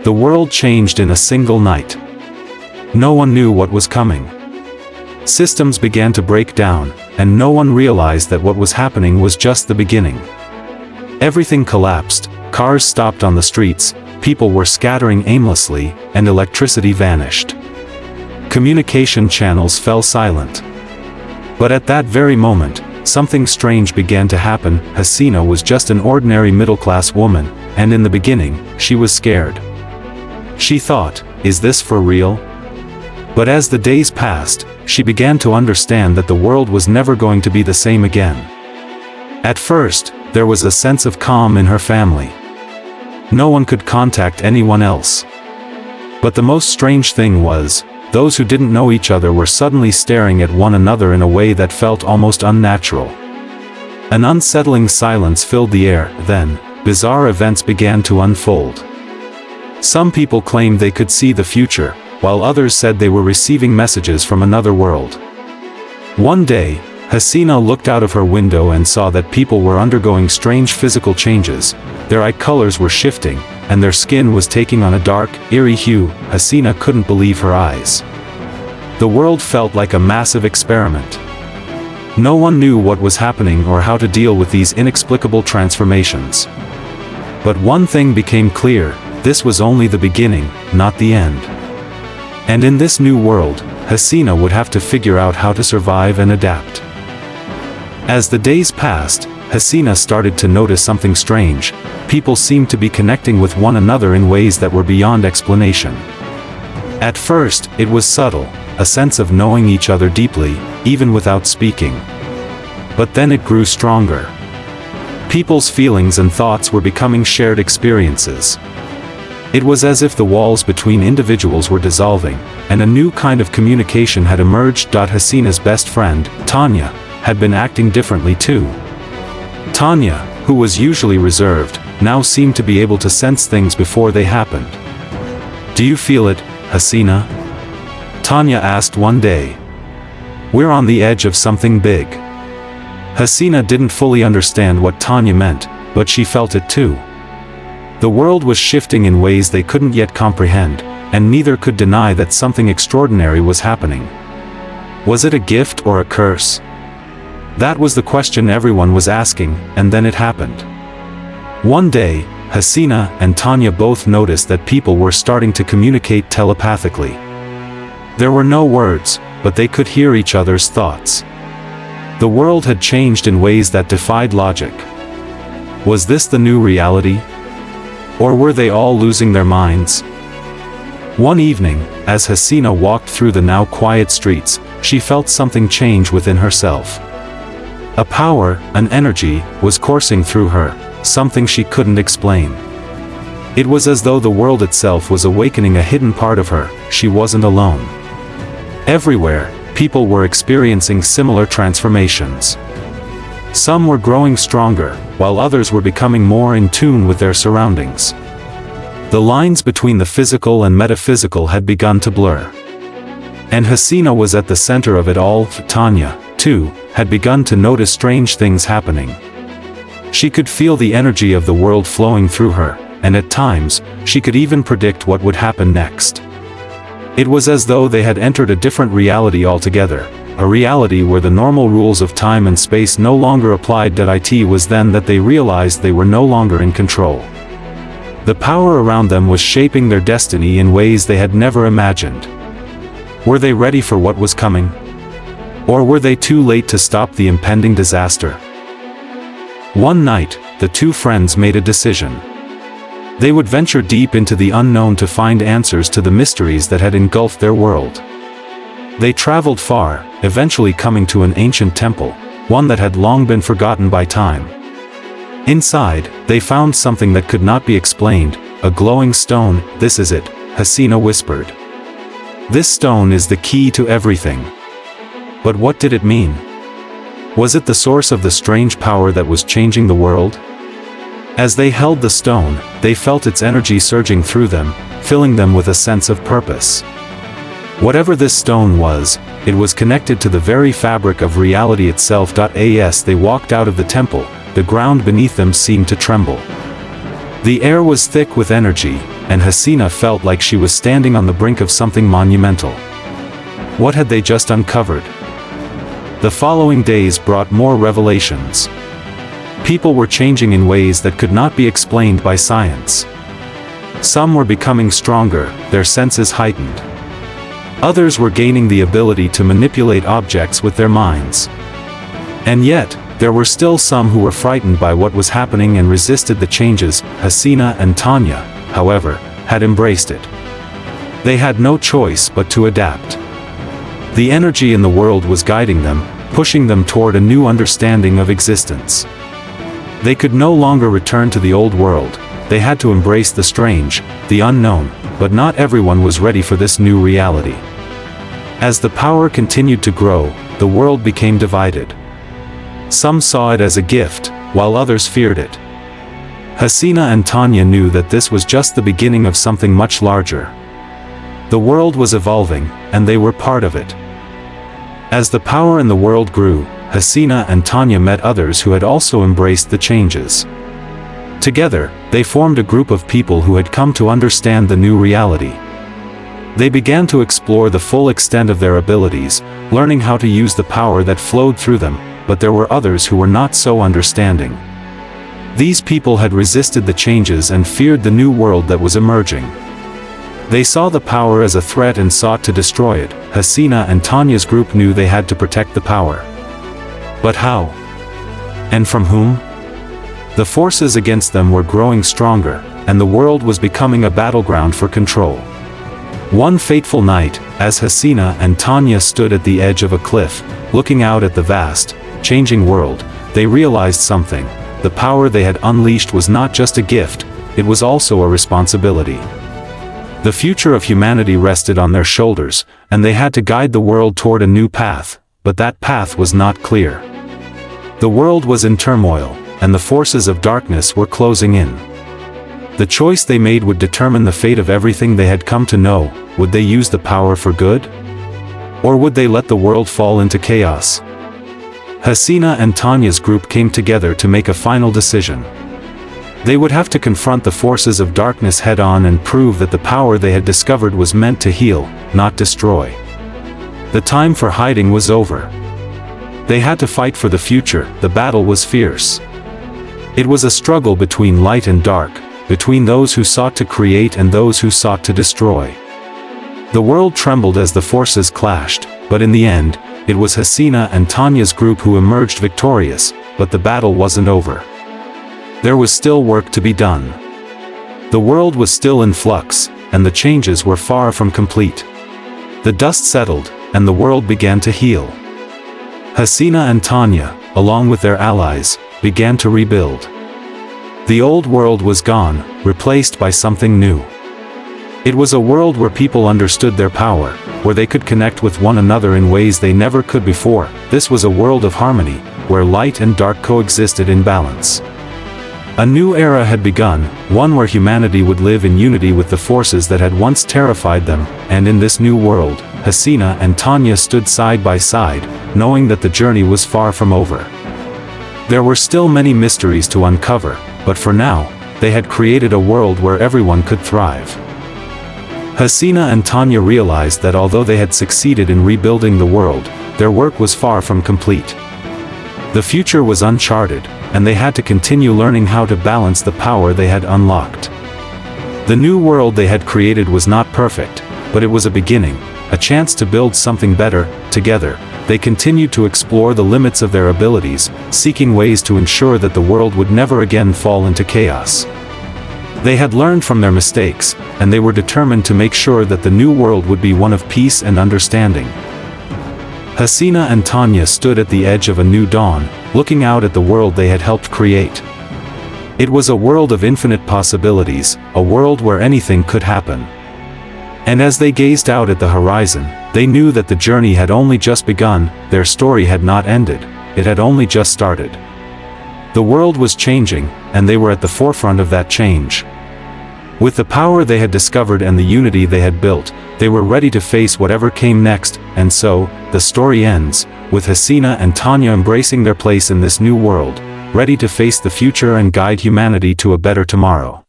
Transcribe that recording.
The world changed in a single night. No one knew what was coming. Systems began to break down, and no one realized that what was happening was just the beginning. Everything collapsed, cars stopped on the streets, people were scattering aimlessly, and electricity vanished. Communication channels fell silent. But at that very moment, something strange began to happen. Hasina was just an ordinary middle-class woman, and in the beginning, she was scared. She thought, is this for real? But as the days passed, she began to understand that the world was never going to be the same again. At first, there was a sense of calm in her family. No one could contact anyone else. But the most strange thing was, those who didn't know each other were suddenly staring at one another in a way that felt almost unnatural. An unsettling silence filled the air. Then, bizarre events began to unfold. Some people claimed they could see the future, while others said they were receiving messages from another world. One day, Hasina looked out of her window and saw that people were undergoing strange physical changes. Their eye colors were shifting, and their skin was taking on a dark, eerie hue. Hasina couldn't believe her eyes. The world felt like a massive experiment. No one knew what was happening or how to deal with these inexplicable transformations. But one thing became clear: this was only the beginning, not the end. And in this new world, Hasina would have to figure out how to survive and adapt. As the days passed, Hasina started to notice something strange. People seemed to be connecting with one another in ways that were beyond explanation. At first, it was subtle, a sense of knowing each other deeply, even without speaking. But then it grew stronger. People's feelings and thoughts were becoming shared experiences. It was as if the walls between individuals were dissolving, and a new kind of communication had emerged. Hasina's best friend, Tania, had been acting differently too. Tania, who was usually reserved, now seemed to be able to sense things before they happened. "Do you feel it, Hasina?" Tania asked one day. "We're on the edge of something big." Hasina didn't fully understand what Tania meant, but she felt it too. The world was shifting in ways they couldn't yet comprehend, and neither could deny that something extraordinary was happening. Was it a gift or a curse? That was the question everyone was asking, and then it happened. One day, Hasina and Tania both noticed that people were starting to communicate telepathically. There were no words, but they could hear each other's thoughts. The world had changed in ways that defied logic. Was this the new reality? Or were they all losing their minds? One evening, as Hasina walked through the now quiet streets, she felt something change within herself. A power, an energy, was coursing through her, something she couldn't explain. It was as though the world itself was awakening a hidden part of her. She wasn't alone. Everywhere, people were experiencing similar transformations. Some were growing stronger, while others were becoming more in tune with their surroundings. The lines between the physical and metaphysical had begun to blur. And Hasina was at the center of it all. Tania, too, had begun to notice strange things happening. She could feel the energy of the world flowing through her, and at times, she could even predict what would happen next. It was as though they had entered a different reality altogether, a reality where the normal rules of time and space no longer applied. It was then that they realized they were no longer in control. The power around them was shaping their destiny in ways they had never imagined. Were they ready for what was coming? Or were they too late to stop the impending disaster? One night, the two friends made a decision. They would venture deep into the unknown to find answers to the mysteries that had engulfed their world. They traveled far, eventually coming to an ancient temple, one that had long been forgotten by time. Inside, they found something that could not be explained, a glowing stone. "This is it," Hasina whispered. "This stone is the key to everything." But what did it mean? Was it the source of the strange power that was changing the world? As they held the stone, they felt its energy surging through them, filling them with a sense of purpose. Whatever this stone was, it was connected to the very fabric of reality itself. As they walked out of the temple, the ground beneath them seemed to tremble. The air was thick with energy, and Hasina felt like she was standing on the brink of something monumental. What had they just uncovered? The following days brought more revelations. People were changing in ways that could not be explained by science. Some were becoming stronger, their senses heightened. Others were gaining the ability to manipulate objects with their minds. And yet, there were still some who were frightened by what was happening and resisted the changes. Hasina and Tania, however, had embraced it. They had no choice but to adapt. The energy in the world was guiding them, pushing them toward a new understanding of existence. They could no longer return to the old world. They had to embrace the strange, the unknown, but not everyone was ready for this new reality. As the power continued to grow, the world became divided. Some saw it as a gift, while others feared it. Hasina and Tania knew that this was just the beginning of something much larger. The world was evolving, and they were part of it. As the power in the world grew, Hasina and Tania met others who had also embraced the changes. Together, they formed a group of people who had come to understand the new reality. They began to explore the full extent of their abilities, learning how to use the power that flowed through them, but there were others who were not so understanding. These people had resisted the changes and feared the new world that was emerging. They saw the power as a threat and sought to destroy it. Hasina and Tania's group knew they had to protect the power. But how? And from whom? The forces against them were growing stronger, and the world was becoming a battleground for control. One fateful night, as Hasina and Tania stood at the edge of a cliff, looking out at the vast, changing world, they realized something. The power they had unleashed was not just a gift, it was also a responsibility. The future of humanity rested on their shoulders, and they had to guide the world toward a new path, but that path was not clear. The world was in turmoil, and the forces of darkness were closing in. The choice they made would determine the fate of everything they had come to know. Would they use the power for good? Or would they let the world fall into chaos? Hasina and Tania's group came together to make a final decision. They would have to confront the forces of darkness head-on and prove that the power they had discovered was meant to heal, not destroy. The time for hiding was over. They had to fight for the future. The battle was fierce. It was a struggle between light and dark, between those who sought to create and those who sought to destroy. The world trembled as the forces clashed, but in the end, it was Hasina and Tania's group who emerged victorious, but the battle wasn't over. There was still work to be done. The world was still in flux, and the changes were far from complete. The dust settled, and the world began to heal. Hasina and Tania, along with their allies, began to rebuild. The old world was gone, replaced by something new. It was a world where people understood their power, where they could connect with one another in ways they never could before. This was a world of harmony, where light and dark coexisted in balance. A new era had begun, one where humanity would live in unity with the forces that had once terrified them, and in this new world, Hasina and Tania stood side by side, knowing that the journey was far from over. There were still many mysteries to uncover, but for now, they had created a world where everyone could thrive. Hasina and Tania realized that although they had succeeded in rebuilding the world, their work was far from complete. The future was uncharted, and they had to continue learning how to balance the power they had unlocked. The new world they had created was not perfect, but it was a beginning, a chance to build something better. Together, they continued to explore the limits of their abilities, seeking ways to ensure that the world would never again fall into chaos. They had learned from their mistakes, and they were determined to make sure that the new world would be one of peace and understanding. Hasina and Tania stood at the edge of a new dawn, looking out at the world they had helped create. It was a world of infinite possibilities, a world where anything could happen. And as they gazed out at the horizon, they knew that the journey had only just begun. Their story had not ended, it had only just started. The world was changing, and they were at the forefront of that change. With the power they had discovered and the unity they had built, they were ready to face whatever came next. And so, the story ends, with Hasina and Tania embracing their place in this new world, ready to face the future and guide humanity to a better tomorrow.